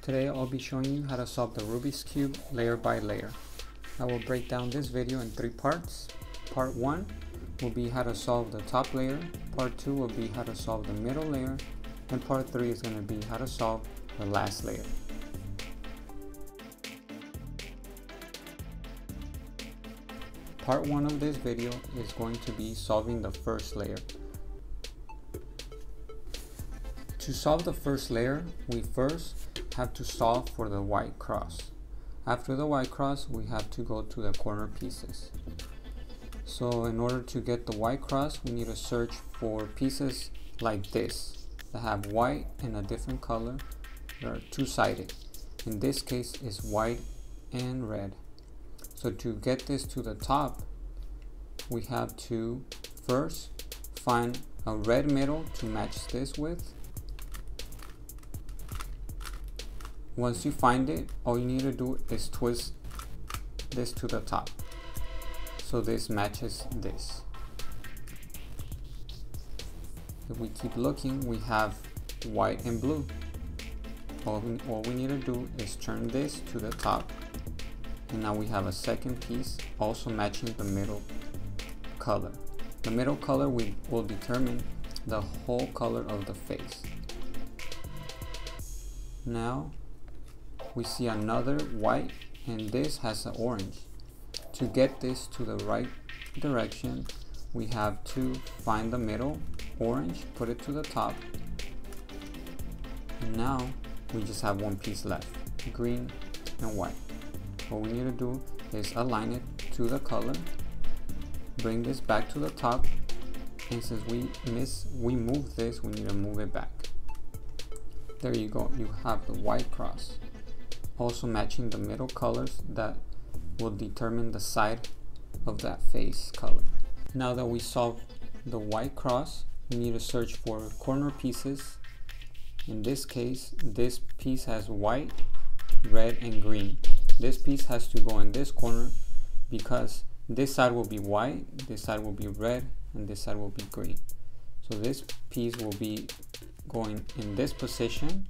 Today I'll be showing you how to solve the Rubiks Cube layer by layer. I will break down this video in 3 parts. Part 1 will be how to solve the top layer, Part 2 will be how to solve the middle layer, and Part 3 is going to be how to solve the last layer. Part 1 of this video is going to be solving the first layer. To solve the first layer, we first have to solve for the white cross. After the white cross, we have to go to the corner pieces. So in order to get the white cross, we need to search for pieces like this that have white and a different color. They are two-sided. In this case, it's white and red. So to get this to the top, we have to first find a red middle to match this with. Once you find it, all you need to do is twist this to the top, so this matches this. If we keep looking, we have white and blue. All we need to do is turn this to the top, and now we have a second piece also matching the middle color. The middle color will determine the whole color of the face. Now we see another white, and this has an orange. To get this to the right direction, we have to find the middle orange, put it to the top, and now we just have one piece left, green and white. What we need to do is align it to the color, bring this back to the top, and since we move this, we need to move it back. There you go, you have the white cross, also matching the middle colors that will determine the side of that face color. Now that we solved the white cross, we need to search for corner pieces. In this case, this piece has white, red, and green. This piece has to go in this corner because this side will be white, this side will be red, and this side will be green. So this piece will be going in this position.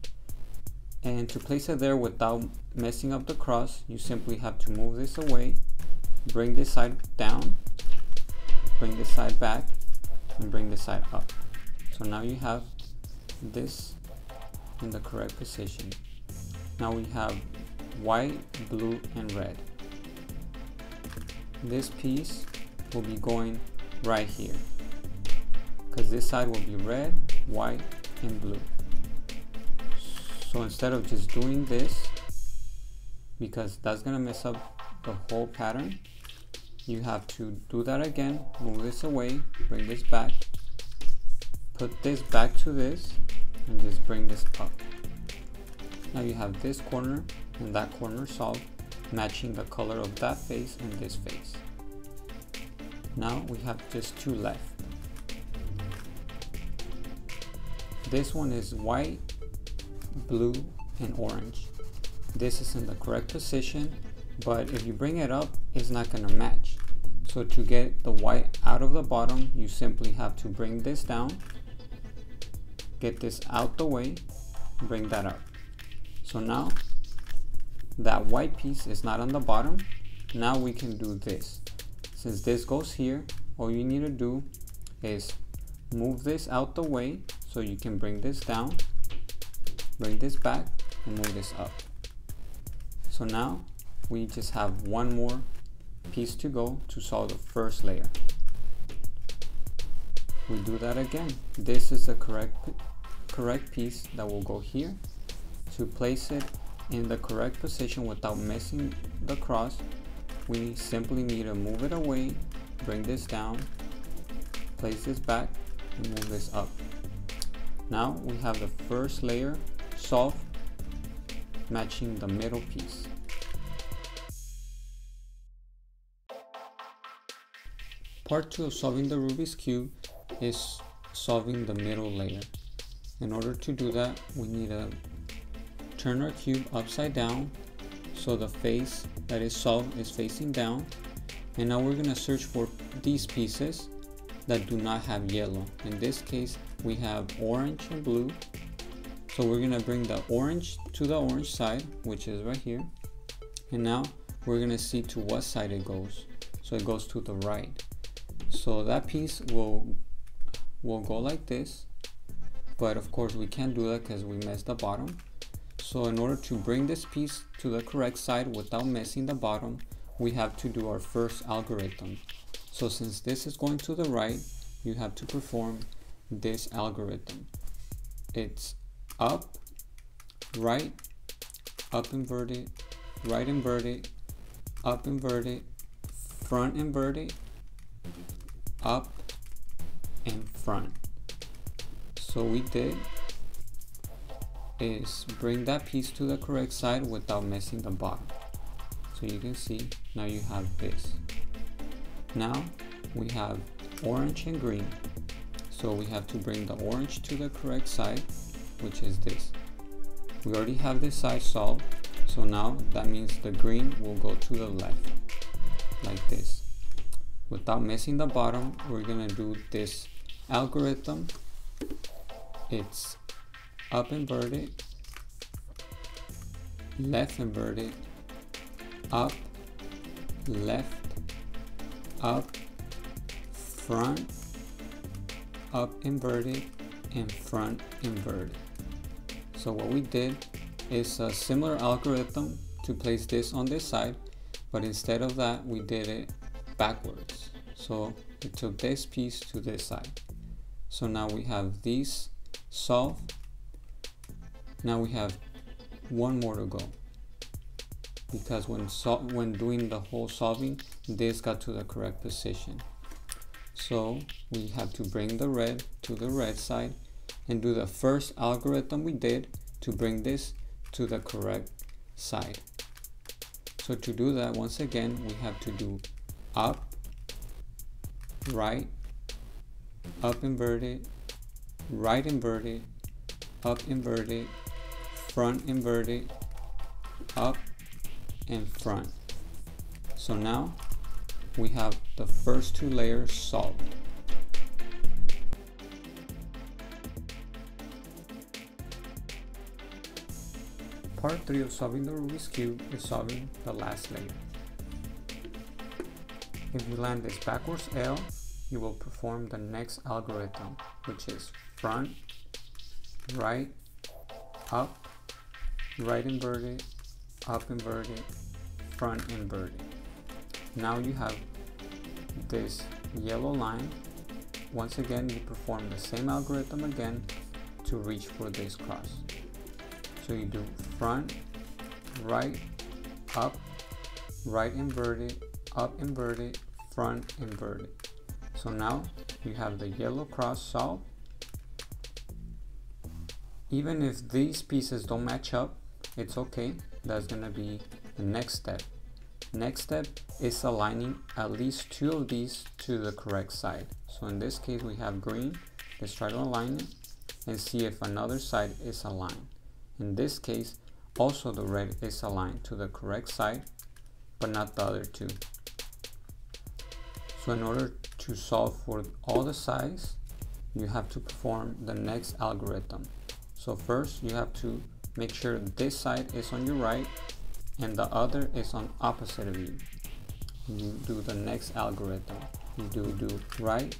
And to place it there without messing up the cross, you simply have to move this away, bring this side down, bring this side back, and bring this side up. So now you have this in the correct position. Now we have white, blue, and red. This piece will be going right here because this side will be red, white, and blue. So instead of just doing this, because that's gonna mess up the whole pattern, you have to do that again, move this away, bring this back, put this back to this, and just bring this up. Now you have this corner and that corner solved, matching the color of that face and this face. Now we have just 2 left. This one is white, blue, and orange. This is in the correct position, but if you bring it up, it's not going to match. So to get the white out of the bottom, you simply have to bring this down, get this out the way, bring that up. So now that white piece is not on the bottom. Now we can do this. Since this goes here, all you need to do is move this out the way so you can bring this down, bring this back, and move this up. So now we just have one more piece to go to solve the first layer. We do that again. This is the correct piece that will go here. To place it in the correct position without messing the cross, we simply need to move it away, bring this down, place this back, and move this up. Now we have the first layer solved, matching the middle piece. Part 2 of solving the Rubik's Cube is solving the middle layer. In order to do that, we need to turn our cube upside down so the face that is solved is facing down. And now we're going to search for these pieces that do not have yellow. In this case, we have orange and blue, So we're gonna bring the orange to the orange side, which is right here. And now we're gonna see to what side it goes. So it goes to the right. So that piece will go like this, but of course we can't do that because we messed the bottom. So in order to bring this piece to the correct side without messing the bottom, we have to do our first algorithm. So since this is going to the right, you have to perform this algorithm. It's up, right, up inverted, right inverted, up inverted, front inverted, up and front. So we did is bring that piece to the correct side without messing the bottom. So you can see now you have this. Now we have orange and green. So we have to bring the orange to the correct side, which is this. We already have this side solved. So now that means the green will go to the left, like this. Without messing the bottom, we're gonna do this algorithm. It's up inverted, left inverted, up, left, up, front, up inverted, and front inverted. So what we did is a similar algorithm to place this on this side, but instead of that we did it backwards. So we took this piece to this side. So now we have these solved. Now we have one more to go, because when doing the whole solving, this got to the correct position. So we have to bring the red to the red side and do the first algorithm we did to bring this to the correct side. So to do that, once again, we have to do up, right, up inverted, right inverted, up inverted, front inverted, up and front. So now we have the first two layers solved. Part 3 of solving the Rubik's Cube is solving the last layer. If you land this backwards L, you will perform the next algorithm, which is front, right, up, right inverted, up inverted, front inverted. Now you have this yellow line. Once again, you perform the same algorithm again to reach for this cross. So you do front, right, up, right inverted, up inverted, front inverted. So now you have the yellow cross solved. Even if these pieces don't match up, it's okay. That's gonna be the next step. Next step is aligning at least two of these to the correct side. So in this case we have green. Let's try to align it and see if another side is aligned. In this case, also the red is aligned to the correct side, but not the other two. So in order to solve for all the sides, you have to perform the next algorithm. So first you have to make sure this side is on your right and the other is on opposite of you. You do the next algorithm. You do right,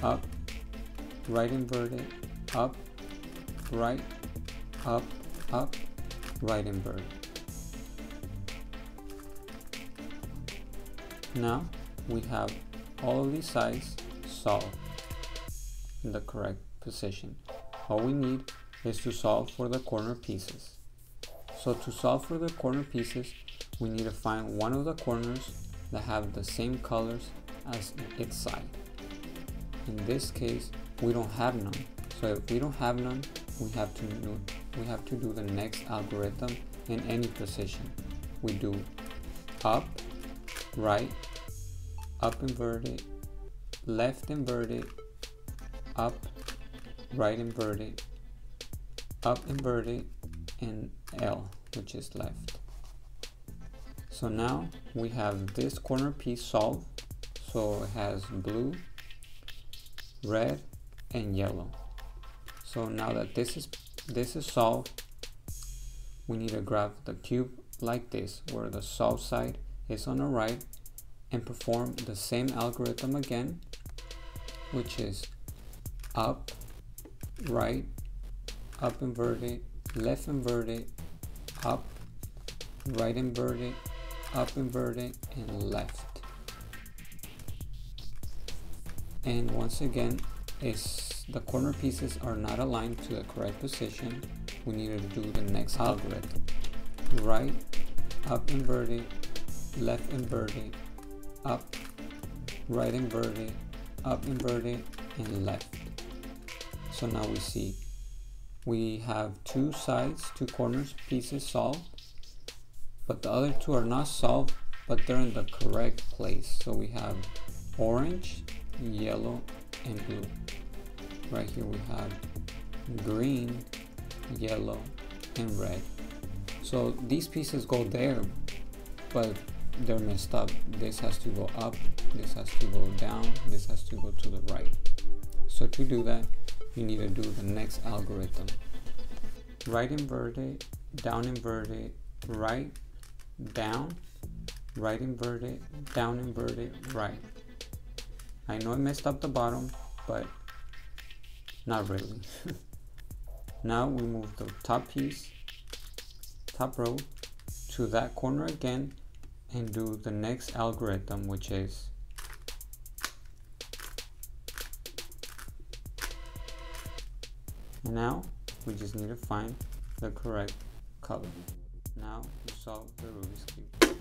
up, right inverted, up, right, up, up, right inverted. Now we have all of these sides solved in the correct position. All we need is to solve for the corner pieces. So to solve for the corner pieces, we need to find one of the corners that have the same colors as its side. In this case, we don't have none. So if we don't have none, we have to do the next algorithm in any position. We do up, right, up inverted, left inverted, up, right inverted, up inverted, and L, which is left. So now we have this corner piece solved. So it has blue, red, and yellow. So now that this is this is solved, we need to grab the cube like this, where the solve side is on the right, and perform the same algorithm again, which is up, right, up inverted, left inverted, up, right inverted, up inverted, and left. And once again, the corner pieces are not aligned to the correct position, we need to do the next algorithm. Right, up inverted, left inverted, up, right inverted, up inverted, and left. So now we see we have two sides, two corners pieces solved, but the other two are not solved, but they're in the correct place. So we have orange, yellow, and blue. Right here we have green, yellow, and red. So these pieces go there, but they're messed up. This has to go up, this has to go down, this has to go to the right. So to do that, you need to do the next algorithm. Right inverted, down inverted, right, down, right inverted, down inverted, right. I know I messed up the bottom, but not really. Now we move the top piece, top row, to that corner again and do the next algorithm, which is now we just need to find the correct color. Now we solve the Rubik's Cube.